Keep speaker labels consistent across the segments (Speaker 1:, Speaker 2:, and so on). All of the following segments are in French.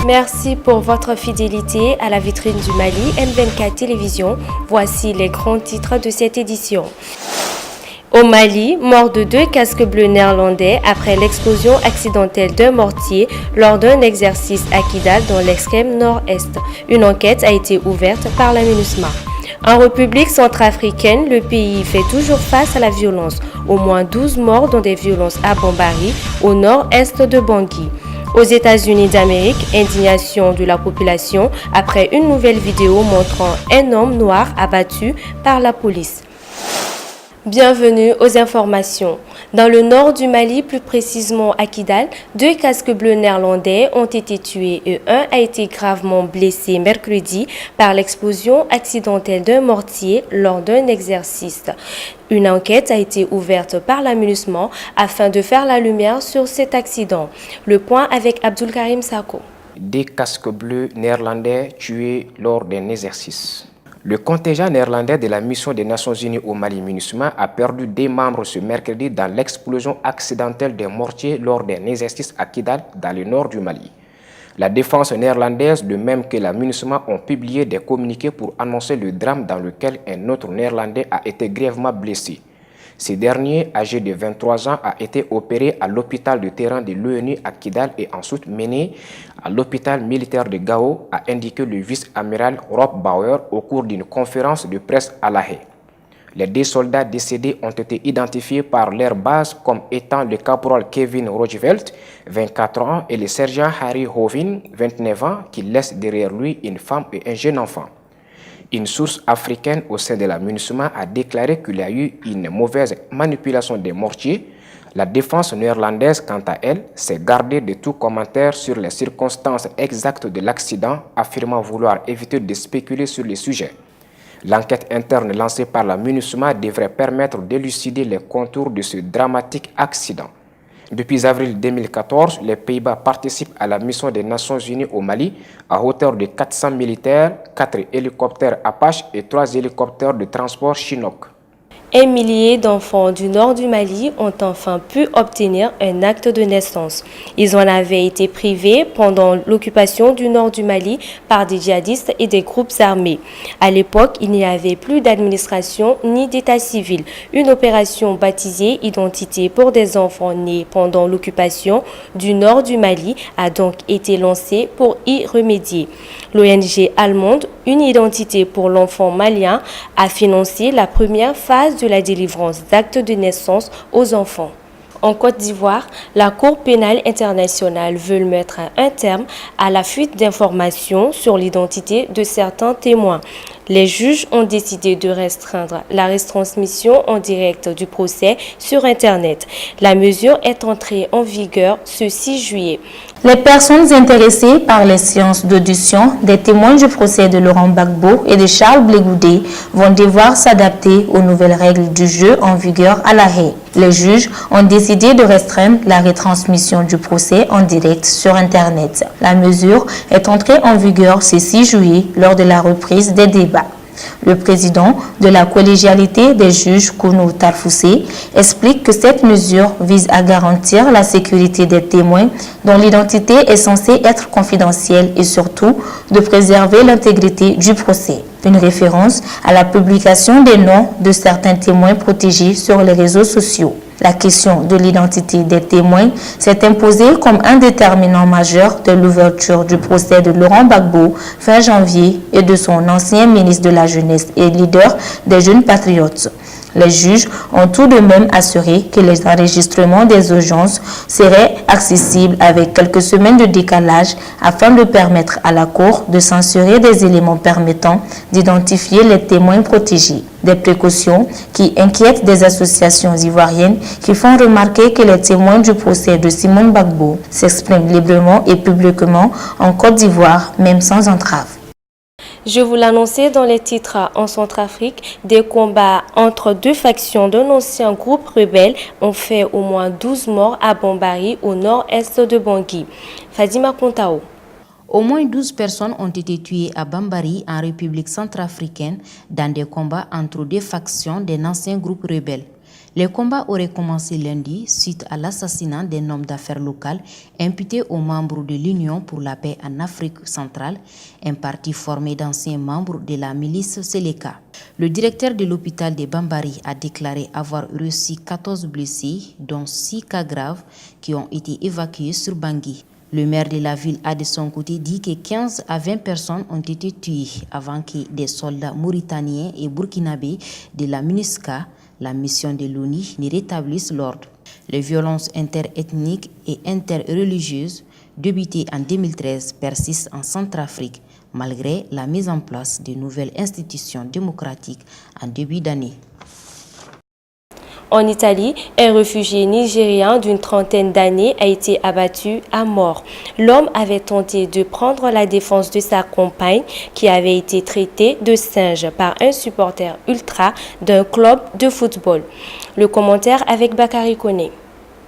Speaker 1: Merci pour votre fidélité à la vitrine du Mali M24 Télévision. Voici les grands titres de cette édition. Au Mali, mort de 2 casques bleus néerlandais après l'explosion accidentelle d'un mortier lors d'un exercice à Kidal dans l'extrême nord-est. Une enquête a été ouverte par la MINUSMA. En République centrafricaine, le pays fait toujours face à la violence. Au moins 12 morts dans des violences à Bambari, au nord-est de Bangui. Aux États-Unis d'Amérique, indignation de la population après une nouvelle vidéo montrant un homme noir abattu par la police. Bienvenue aux informations. Dans le nord du Mali, plus précisément à Kidal, 2 casques bleus néerlandais ont été tués et un a été gravement blessé mercredi par l'explosion accidentelle d'un mortier lors d'un exercice. Une enquête a été ouverte par la MINUSMA afin de faire la lumière sur cet accident. Le point avec Abdul Karim Sako.
Speaker 2: 2 casques bleus néerlandais tués lors d'un exercice. Le contingent néerlandais de la mission des Nations Unies au Mali MINUSMA a perdu 2 membres ce mercredi dans l'explosion accidentelle des mortiers lors d'un exercice à Kidal, dans le nord du Mali. La défense néerlandaise, de même que la MINUSMA, ont publié des communiqués pour annoncer le drame dans lequel un autre néerlandais a été grièvement blessé. Ce dernier, âgé de 23 ans, a été opéré à l'hôpital de terrain de l'ONU à Kidal et ensuite mené à l'hôpital militaire de Gao, a indiqué le vice-amiral Rob Bauer au cours d'une conférence de presse à La Haye. Les 2 soldats décédés ont été identifiés par leur base comme étant le caporal Kevin Roosevelt, 24 ans, et le sergent Harry Hovin, 29 ans, qui laisse derrière lui une femme et un jeune enfant. Une source africaine au sein de la MINUSMA a déclaré qu'il y a eu une mauvaise manipulation des mortiers. La défense néerlandaise, quant à elle, s'est gardée de tout commentaire sur les circonstances exactes de l'accident, affirmant vouloir éviter de spéculer sur le sujet. L'enquête interne lancée par la MINUSMA devrait permettre d'élucider les contours de ce dramatique accident. Depuis avril 2014, les Pays-Bas participent à la mission des Nations Unies au Mali à hauteur de 400 militaires, 4 hélicoptères Apache et 3 hélicoptères de transport Chinook.
Speaker 1: 1 millier d'enfants du nord du Mali ont enfin pu obtenir un acte de naissance. Ils en avaient été privés pendant l'occupation du nord du Mali par des djihadistes et des groupes armés. À l'époque, il n'y avait plus d'administration ni d'état civil. Une opération baptisée Identité pour des enfants nés pendant l'occupation du nord du Mali a donc été lancée pour y remédier. L'ONG allemande Une identité pour l'enfant malien a financé la première phase de la délivrance d'actes de naissance aux enfants. En Côte d'Ivoire, la Cour pénale internationale veut mettre un terme à la fuite d'informations sur l'identité de certains témoins. Les juges ont décidé de restreindre la retransmission en direct du procès sur Internet. La mesure est entrée en vigueur ce 6 juillet.
Speaker 3: Les personnes intéressées par les séances d'audition des témoins du procès de Laurent Gbagbo et de Charles Blé Goudé vont devoir s'adapter aux nouvelles règles du jeu en vigueur à La Haye. Les juges ont décidé de restreindre la retransmission du procès en direct sur Internet. La mesure est entrée en vigueur ce 6 juillet lors de la reprise des débats. Le président de la collégialité des juges, Kounou Tarfoussé, explique que cette mesure vise à garantir la sécurité des témoins dont l'identité est censée être confidentielle et surtout de préserver l'intégrité du procès. Une référence à la publication des noms de certains témoins protégés sur les réseaux sociaux. La question de l'identité des témoins s'est imposée comme un déterminant majeur de l'ouverture du procès de Laurent Gbagbo fin janvier et de son ancien ministre de la Jeunesse et leader des Jeunes Patriotes. Les juges ont tout de même assuré que les enregistrements des audiences seraient accessibles avec quelques semaines de décalage afin de permettre à la Cour de censurer des éléments permettant d'identifier les témoins protégés. Des précautions qui inquiètent des associations ivoiriennes qui font remarquer que les témoins du procès de Simone Gbagbo s'expriment librement et publiquement en Côte d'Ivoire, même sans entrave.
Speaker 1: Je vous l'annonçais dans les titres en Centrafrique, des combats entre 2 factions d'un ancien groupe rebelle ont fait au moins 12 morts à Bambari, au nord-est de Bangui. Fadima Kontao.
Speaker 4: Au moins 12 personnes ont été tuées à Bambari, en République centrafricaine, dans des combats entre 2 factions d'un ancien groupe rebelle. Les combats auraient commencé lundi suite à l'assassinat d'un homme d'affaires local imputé aux membres de l'Union pour la paix en Afrique centrale, un parti formé d'anciens membres de la milice Seleka. Le directeur de l'hôpital de Bambari a déclaré avoir reçu 14 blessés, dont 6 cas graves qui ont été évacués sur Bangui. Le maire de la ville a de son côté dit que 15 à 20 personnes ont été tuées avant que des soldats mauritaniens et burkinabés de la MINUSCA, la mission de l'ONU, ne rétablissent l'ordre. Les violences interethniques et interreligieuses débutées en 2013 persistent en Centrafrique, malgré la mise en place de nouvelles institutions démocratiques en début d'année.
Speaker 1: En Italie, un réfugié nigérian d'une trentaine d'années a été abattu à mort. L'homme avait tenté de prendre la défense de sa compagne qui avait été traitée de singe par un supporter ultra d'un club de football. Le commentaire avec Bakary Koné.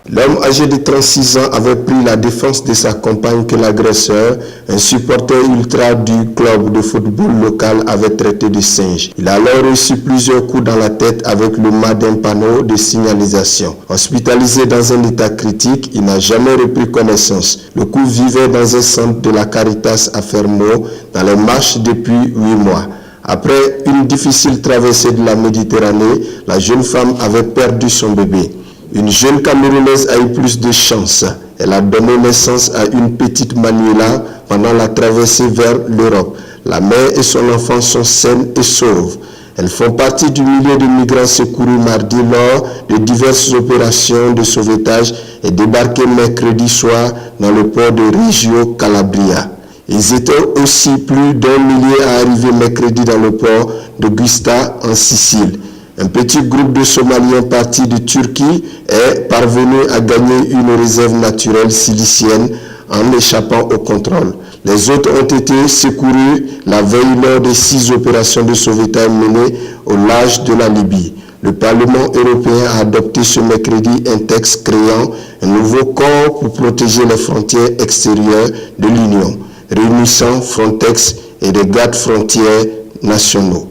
Speaker 5: L'homme âgé de 36 ans avait pris la défense de sa compagne que l'agresseur, un supporter ultra du club de football local, avait traité de singe. Il a alors reçu plusieurs coups dans la tête avec le mât d'un panneau de signalisation. Hospitalisé dans un état critique, il n'a jamais repris connaissance. Le couple vivait dans un centre de la Caritas à Fermo, dans les Marches depuis 8 mois. Après une difficile traversée de la Méditerranée, la jeune femme avait perdu son bébé. Une jeune Camerounaise a eu plus de chance. Elle a donné naissance à une petite Manuela pendant la traversée vers l'Europe. La mère et son enfant sont saines et sauves. Elles font partie du millier de migrants secourus mardi lors de diverses opérations de sauvetage et débarqués mercredi soir dans le port de Reggio Calabria. Ils étaient aussi plus d'1 millier à arriver mercredi dans le port de Gusta en Sicile. Un petit groupe de Somaliens partis de Turquie est parvenu à gagner une réserve naturelle silicienne en échappant au contrôle. Les autres ont été secourus la veille lors des 6 opérations de sauvetage menées au large de la Libye. Le Parlement européen a adopté ce mercredi un texte créant un nouveau corps pour protéger les frontières extérieures de l'Union, réunissant Frontex et des gardes frontières nationaux.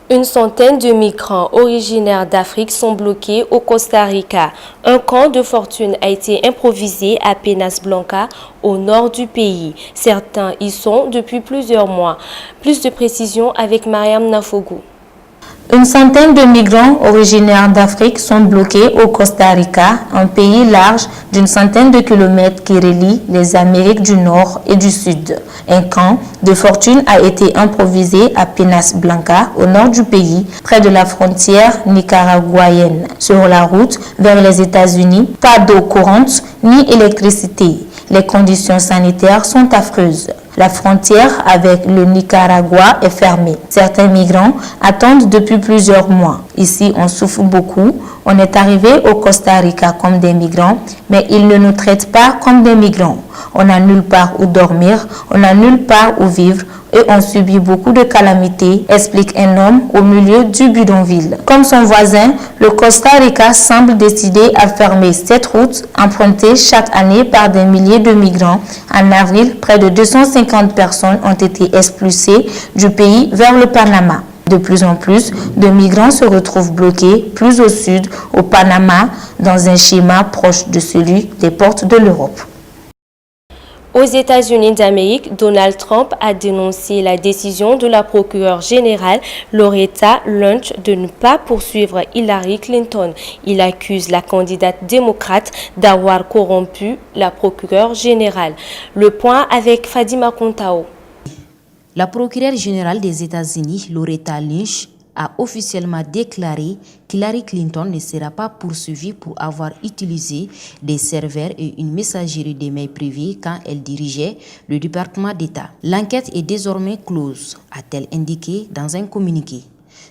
Speaker 1: Une centaine de migrants originaires d'Afrique sont bloqués au Costa Rica. Un camp de fortune a été improvisé à Penas Blanca, au nord du pays. Certains y sont depuis plusieurs mois. Plus de précisions avec Mariam Nafogou.
Speaker 3: Une centaine de migrants originaires d'Afrique sont bloqués au Costa Rica, un pays large d'une centaine de kilomètres qui relie les Amériques du Nord et du Sud. Un camp de fortune a été improvisé à Penas Blanca, au nord du pays, près de la frontière nicaraguayenne. Sur la route vers les États-Unis, pas d'eau courante ni électricité. Les conditions sanitaires sont affreuses. La frontière avec le Nicaragua est fermée. Certains migrants attendent depuis plusieurs mois. Ici, on souffre beaucoup. On est arrivé au Costa Rica comme des migrants, mais ils ne nous traitent pas comme des migrants. On n'a nulle part où dormir, on n'a nulle part où vivre et on subit beaucoup de calamités, explique un homme au milieu du bidonville. Comme son voisin, le Costa Rica semble décidé à fermer cette route empruntée chaque année par des milliers de migrants. En avril, près de 250 personnes ont été expulsées du pays vers le Panama. De plus en plus de migrants se retrouvent bloqués plus au sud, au Panama, dans un schéma proche de celui des portes de l'Europe.
Speaker 1: Aux États-Unis d'Amérique, Donald Trump a dénoncé la décision de la procureure générale Loretta Lynch de ne pas poursuivre Hillary Clinton. Il accuse la candidate démocrate d'avoir corrompu la procureure générale. Le point avec Fadima Kontao.
Speaker 4: La procureure générale des États-Unis, Loretta Lynch, a officiellement déclaré qu'Hillary Clinton ne sera pas poursuivie pour avoir utilisé des serveurs et une messagerie d'email privée quand elle dirigeait le département d'État. L'enquête est désormais close, a-t-elle indiqué dans un communiqué.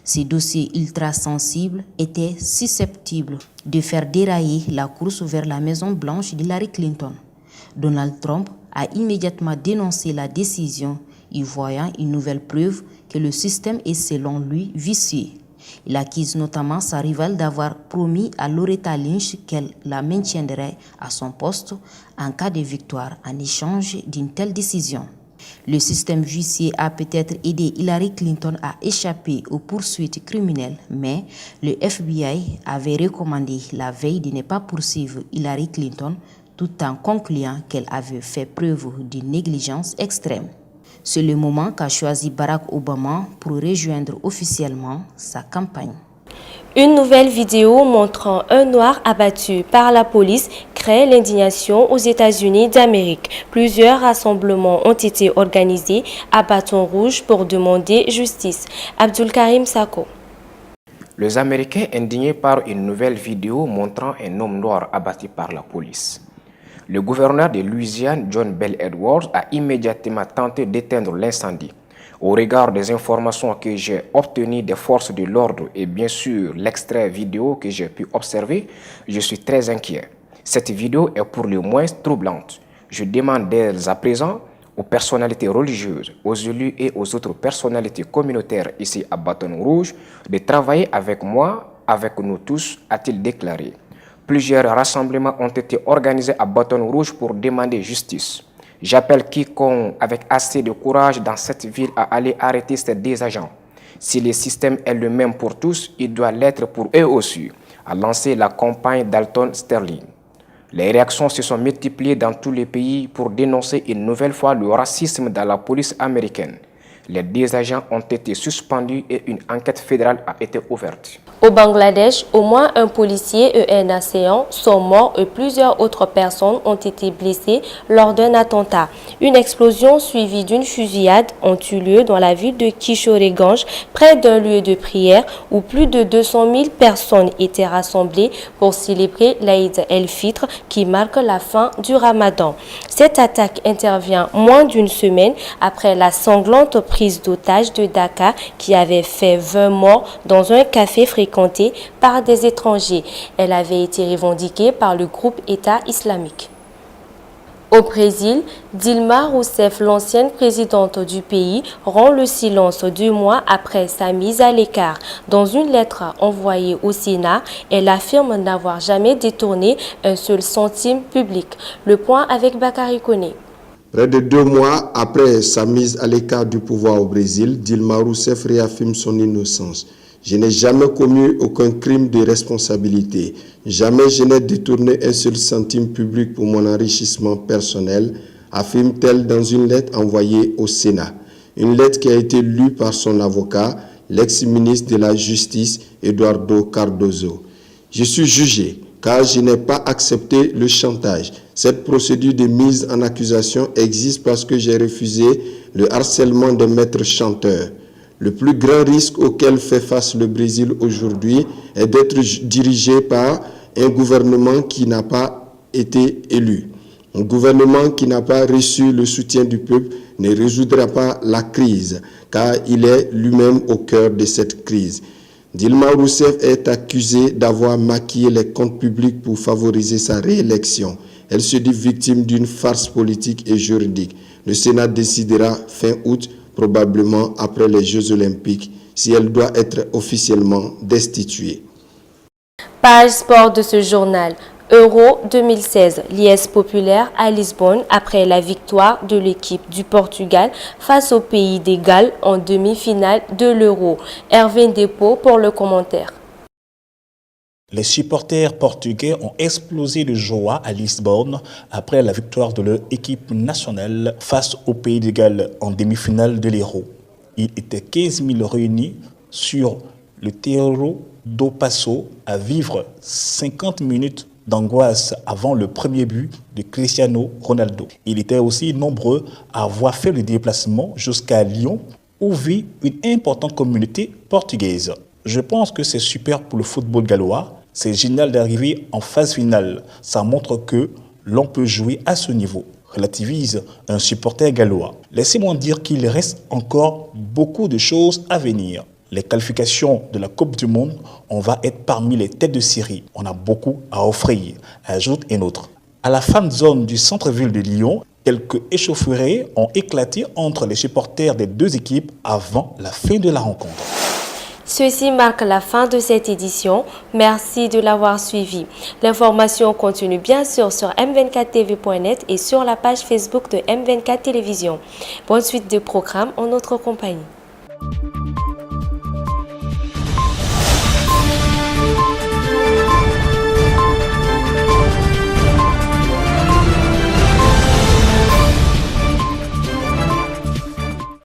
Speaker 4: Ces dossiers ultra sensibles étaient susceptibles de faire dérailler la course vers la Maison-Blanche d'Hillary Clinton. Donald Trump a immédiatement dénoncé la décision, y voyant une nouvelle preuve que le système est selon lui vicieux. Il accuse notamment sa rivale d'avoir promis à Loretta Lynch qu'elle la maintiendrait à son poste en cas de victoire en échange d'une telle décision. Le système judiciaire a peut-être aidé Hillary Clinton à échapper aux poursuites criminelles, mais le FBI avait recommandé la veille de ne pas poursuivre Hillary Clinton tout en concluant qu'elle avait fait preuve d'une négligence extrême. C'est le moment qu'a choisi Barack Obama pour rejoindre officiellement sa campagne.
Speaker 1: Une nouvelle vidéo montrant un noir abattu par la police crée l'indignation aux États-Unis d'Amérique. Plusieurs rassemblements ont été organisés à Bâton Rouge pour demander justice. Abdul Karim Sako.
Speaker 2: Les Américains indignés par une nouvelle vidéo montrant un homme noir abattu par la police. Le gouverneur de Louisiane, John Bel Edwards, a immédiatement tenté d'éteindre l'incendie. Au regard des informations que j'ai obtenues des forces de l'ordre et bien sûr l'extrait vidéo que j'ai pu observer, je suis très inquiet. Cette vidéo est pour le moins troublante. Je demande dès à présent aux personnalités religieuses, aux élus et aux autres personnalités communautaires ici à Bâton Rouge de travailler avec moi, avec nous tous, a-t-il déclaré. Plusieurs rassemblements ont été organisés à Bâton Rouge pour demander justice. J'appelle quiconque avec assez de courage dans cette ville à aller arrêter ces deux agents. Si le système est le même pour tous, il doit l'être pour eux aussi, a lancé la campagne Dalton Sterling. Les réactions se sont multipliées dans tous les pays pour dénoncer une nouvelle fois le racisme dans la police américaine. Les deux agents ont été suspendus et une enquête fédérale a été ouverte.
Speaker 1: Au Bangladesh, au moins un policier et un assaillant sont morts et plusieurs autres personnes ont été blessées lors d'un attentat. Une explosion suivie d'une fusillade ont eu lieu dans la ville de Kishoreganj, près d'un lieu de prière où plus de 200 000 personnes étaient rassemblées pour célébrer l'Aïd el-Fitr qui marque la fin du Ramadan. Cette attaque intervient moins d'une semaine après la sanglante prise d'otage de Dhaka qui avait fait 20 morts dans un café fréquenté par des étrangers. Elle avait été revendiquée par le groupe État islamique. Au Brésil, Dilma Rousseff, l'ancienne présidente du pays, rompt le silence 2 mois après sa mise à l'écart. Dans une lettre envoyée au Sénat, elle affirme n'avoir jamais détourné un seul centime public. Le point avec Bakary Koné.
Speaker 5: Près de 2 mois après sa mise à l'écart du pouvoir au Brésil, Dilma Rousseff réaffirme son innocence. Je n'ai jamais commis aucun crime de responsabilité. Jamais je n'ai détourné un seul centime public pour mon enrichissement personnel, affirme-t-elle dans une lettre envoyée au Sénat. Une lettre qui a été lue par son avocat, l'ex-ministre de la Justice, Eduardo Cardoso. Je suis jugé car je n'ai pas accepté le chantage. Cette procédure de mise en accusation existe parce que j'ai refusé le harcèlement des maîtres chanteurs. Le plus grand risque auquel fait face le Brésil aujourd'hui est d'être dirigé par un gouvernement qui n'a pas été élu. Un gouvernement qui n'a pas reçu le soutien du peuple ne résoudra pas la crise, car il est lui-même au cœur de cette crise. Dilma Rousseff est accusée d'avoir maquillé les comptes publics pour favoriser sa réélection. Elle se dit victime d'une farce politique et juridique. Le Sénat décidera fin août, probablement après les Jeux Olympiques, si elle doit être officiellement destituée.
Speaker 1: Page sport de ce journal. Euro 2016, liesse populaire à Lisbonne après la victoire de l'équipe du Portugal face au pays des Galles en demi-finale de l'Euro. Hervé Dépôt pour le commentaire.
Speaker 6: Les supporters portugais ont explosé de joie à Lisbonne après la victoire de leur équipe nationale face au pays de Galles en demi-finale de l'Euro. Il était 15 000 réunis sur le Terreiro do Paço à vivre 50 minutes d'angoisse avant le premier but de Cristiano Ronaldo. Il était aussi nombreux à avoir fait le déplacement jusqu'à Lyon où vit une importante communauté portugaise. Je pense que c'est super pour le football gallois. C'est génial d'arriver en phase finale. Ça montre que l'on peut jouer à ce niveau, relativise un supporter gallois. Laissez-moi dire qu'il reste encore beaucoup de choses à venir. Les qualifications de la Coupe du Monde, on va être parmi les têtes de série. On a beaucoup à offrir, ajoute un autre. À la fan zone du centre-ville de Lyon, quelques échauffourées ont éclaté entre les supporters des deux équipes avant la fin de la rencontre.
Speaker 1: Ceci marque la fin de cette édition. Merci de l'avoir suivi. L'information continue bien sûr sur m24tv.net et sur la page Facebook de M24 Télévision. Bonne suite de programmes en notre compagnie.